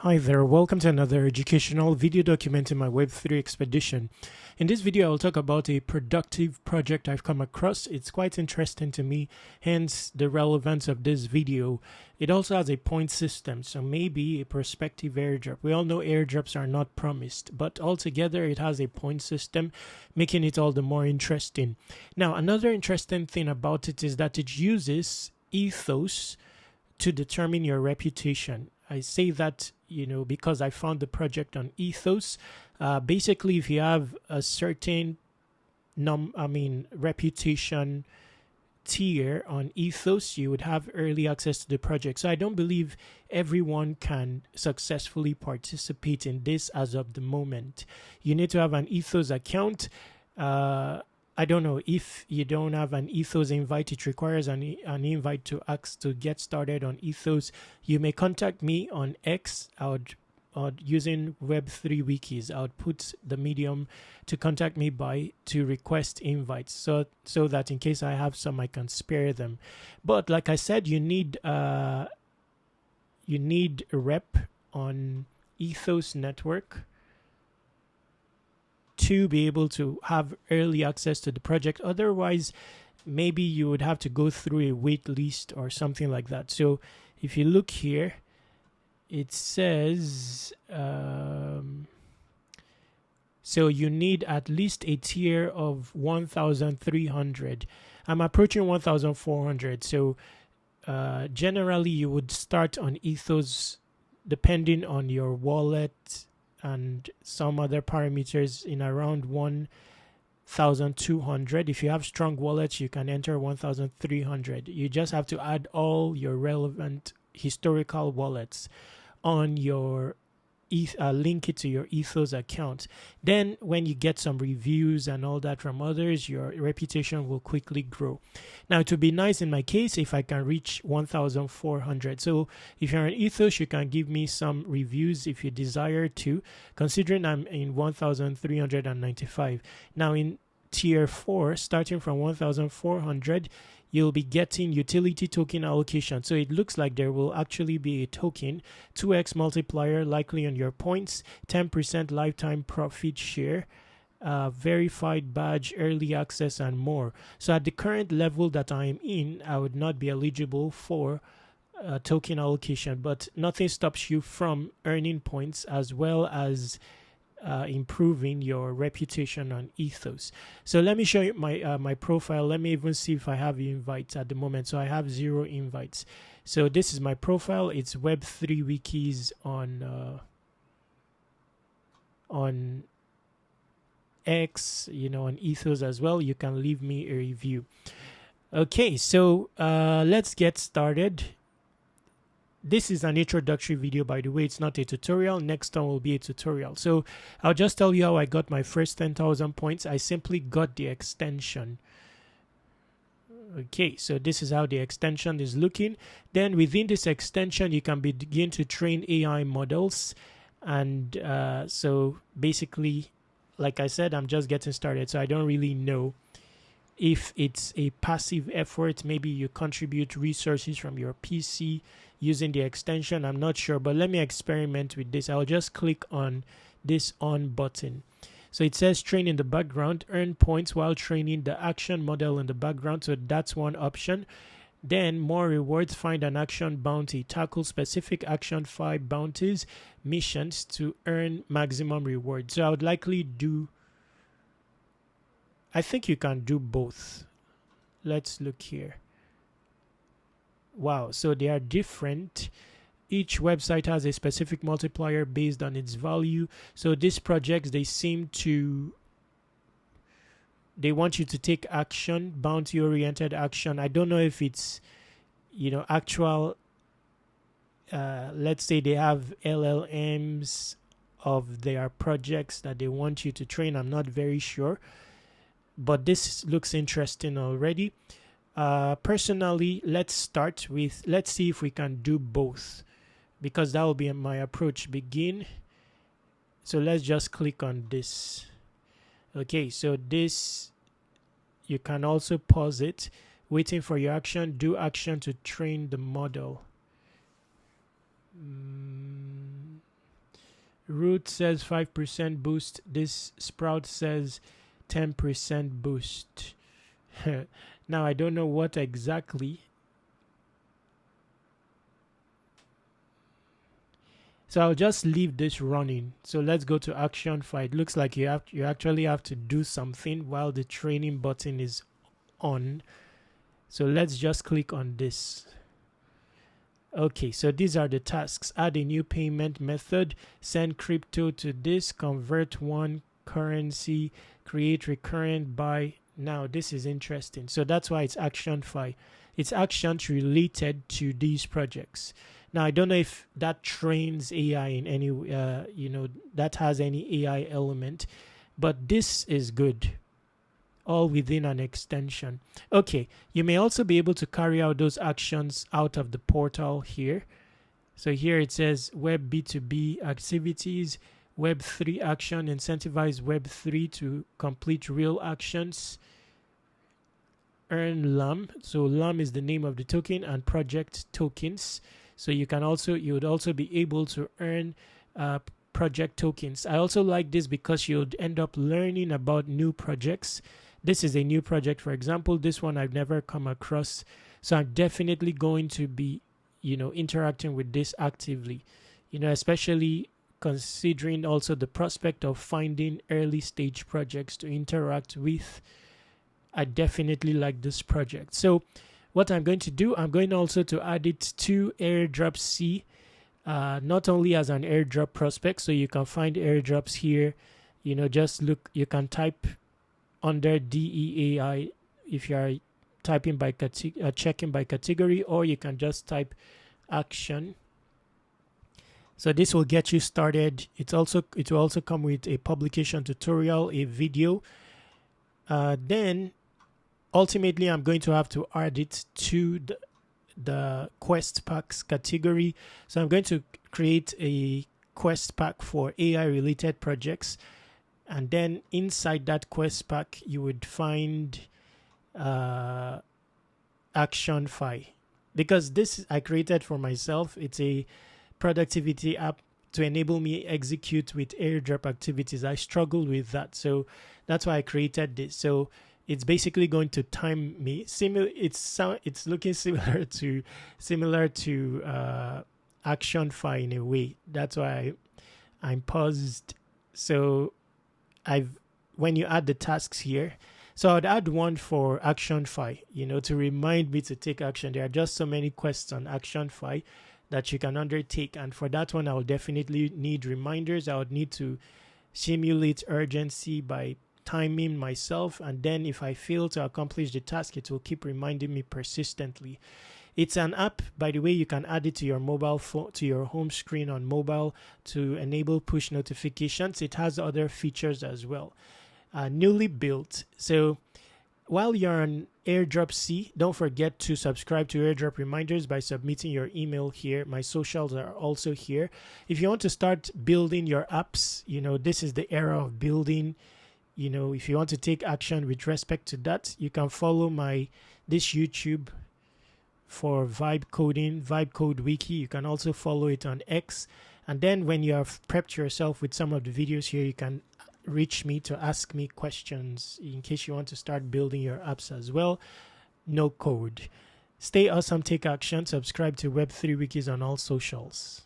Hi there, welcome to another educational video documenting my Web3 expedition. In this video, I'll talk about a productive project I've come across. It's quite interesting to me, hence the relevance of this video. It also has a point system, so maybe a prospective airdrop. We all know airdrops are not promised, but altogether it has a point system, making it all the more interesting. Now, another interesting thing about it is that it uses Ethos to determine your reputation. I say that, because I found the project on Ethos. Basically, if you have a certain reputation tier on Ethos, you would have early access to the project. So I don't believe everyone can successfully participate in this as of the moment. You need to have an Ethos account. I don't know if you don't have an Ethos invite. It requires an invite to ask to get started on Ethos. You may contact me on X. Using Web3 wikis. I would put the medium to contact me to request invites, so that in case I have some, I can spare them. But like I said, you need a rep on Ethos network to be able to have early access to the project. Otherwise, maybe you would have to go through a wait list or something like that. So if you look here, it says so you need at least a tier of 1,300. I'm approaching 1,400. So generally you would start on Ethos depending on your wallet and some other parameters in around 1,200. If you have strong wallets, you can enter 1,300. You just have to add all your relevant historical wallets on your link it to your Ethos account. Then when you get some reviews and all that from others, your reputation will quickly grow. Now, it would be nice in my case if I can reach 1,400. So if you're on Ethos, you can give me some reviews if you desire to, considering I'm in 1,395. Now in tier 4, starting from 1,400, you'll be getting utility token allocation. So it looks like there will actually be a token, 2x multiplier likely on your points, 10% lifetime profit share, verified badge, early access, and more. So at the current level that I'm in, I would not be eligible for token allocation, but nothing stops you from earning points as well as improving your reputation on Ethos. So let me show you my profile. Let me even see if I have invites at the moment. So I have 0 invites. So this is my profile. It's Web3 wikis on X, on Ethos as well. You can leave me a review. Okay, so let's get started. This is an introductory video, by the way. It's not a tutorial. Next time will be a tutorial. So I'll just tell you how I got my first 10,000 points. I simply got the extension. Okay, so this is how the extension is looking. Then within this extension, you can begin to train AI models. And so basically, like I said, I'm just getting started. So I don't really know if it's a passive effort. Maybe you contribute resources from your PC using the extension. I'm not sure, but let me experiment with this. I'll just click on this on button. So it says train in the background, earn points while training the action model in the background. So that's one option. Then more rewards, find an action bounty, tackle specific action 5 bounties, missions to earn maximum reward. So I would likely I think you can do both. Let's look here. Wow, so they are different. Each website has a specific multiplier based on its value. So these projects, they want you to take action, bounty-oriented action. I don't know if it's, actual, let's say they have LLMs of their projects that they want you to train. I'm not very sure. But this looks interesting already. Personally, let's see if we can do both, because that will be my approach. Begin. So let's just click on this. Okay, so this, you can also pause it, waiting for your action, do action to train the model. Root says 5% boost. This Sprout says 10% boost. Now I don't know what exactly. So I'll just leave this running. So let's go to action file. It looks like you actually have to do something while the training button is on. So let's just click on this. Okay, so these are the tasks. Add a new payment method, send crypto to this, convert one currency, create recurrent buy. Now this is interesting. So that's why it's action file. It's actions related to these projects. Now I don't know if that trains AI in any that has any AI element, but this is good, all within an extension. Okay, you may also be able to carry out those actions out of the portal here. So here it says web B2B activities, web3 action, incentivize web3 to complete real actions, earn LAM. So LAM is the name of the token, and project tokens. So you would also be able to earn project tokens. I also like this because you'd end up learning about new projects. This is a new project, for example. This one I've never come across. So I'm definitely going to be, interacting with this actively, especially considering also the prospect of finding early stage projects to interact with. I definitely like this project. So what I'm going to do, I'm going also to add it to Airdrop C, not only as an airdrop prospect. So you can find airdrops here. Just look, you can type under DEAI if you are typing by checking by category, or you can just type action. So this will get you started. It will also come with a publication tutorial, a video. Then ultimately I'm going to have to add it to the quest packs category. So I'm going to create a quest pack for AI related projects. And then inside that quest pack, you would find action file, because this I created for myself. It's a productivity app to enable me execute with airdrop activities. I struggle with that, so that's why I created this. So it's basically going to time me. It's looking similar to action file in a way. That's why I'm paused. So when you add the tasks here, so I'd add one for action file, to remind me to take action. There are just so many quests on action file that you can undertake, and for that one I will definitely need reminders. I would need to simulate urgency by timing myself, and then if I fail to accomplish the task, it will keep reminding me persistently. It's an app, by the way. You can add it to your mobile phone, to your home screen on mobile, to enable push notifications. It has other features as well. Newly built. So while you're on Airdrop C, don't forget to subscribe to Airdrop reminders by submitting your email here. My socials are also here. If you want to start building your apps, this is the era of building. If you want to take action with respect to that, you can follow this YouTube for Vibe Code Wiki. You can also follow it on X. And then when you have prepped yourself with some of the videos here, you can reach me to ask me questions in case you want to start building your apps as well. No code. Stay awesome, take action, subscribe to Web3 Wikis on all socials.